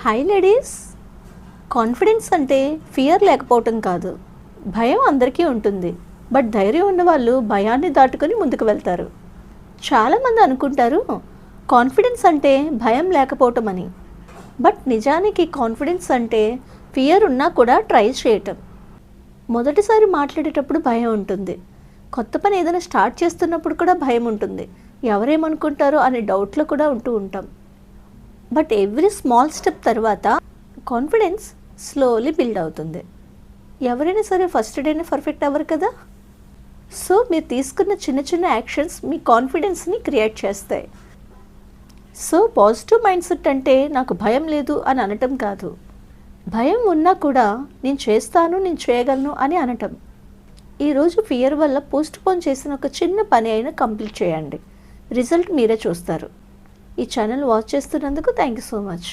Hi ladies. Confidence అంటే fear లేకపోవటం కాదు. భయం అందరికీ ఉంటుంది. బట్ ధైర్యం ఉన్నవాళ్ళు భయాన్ని దాటుకొని ముందుకు వెళ్తారు. చాలామంది అనుకుంటారు కాన్ఫిడెన్స్ అంటే భయం లేకపోవటం అని. బట్ నిజానికి కాన్ఫిడెన్స్ అంటే ఫియర్ ఉన్నా కూడా ట్రై చేయటం. మొదటిసారి మాట్లాడేటప్పుడు భయం ఉంటుంది. కొత్త పని ఏదైనా స్టార్ట్ చేస్తున్నప్పుడు కూడా భయం ఉంటుంది. ఎవరేమనుకుంటారో అనే డౌట్లో కూడా ఉంటూ ఉంటాం. బట్ ఎవ్రీ స్మాల్ స్టెప్ తర్వాత కాన్ఫిడెన్స్ స్లోలీ బిల్డ్ అవుతుంది. ఎవరైనా సరే ఫస్ట్ డేనే పర్ఫెక్ట్ అవ్వరు కదా. సో మీరు తీసుకున్న చిన్న చిన్న యాక్షన్స్ మీ కాన్ఫిడెన్స్ని క్రియేట్ చేస్తాయి. సో పాజిటివ్ మైండ్ సెట్ అంటే నాకు భయం లేదు అని అనటం కాదు. భయం ఉన్నా కూడా నేను చేస్తాను, నేను చేయగలను అని అనటం. ఈరోజు ఫియర్ వల్ల పోస్ట్ పోన్ చేసిన ఒక చిన్న పని అయినా కంప్లీట్ చేయండి. రిజల్ట్ మీరే చూస్తారు. ఈ ఛానల్ వాచ్ చేస్తున్నందుకు థ్యాంక్ యూ సో మచ్.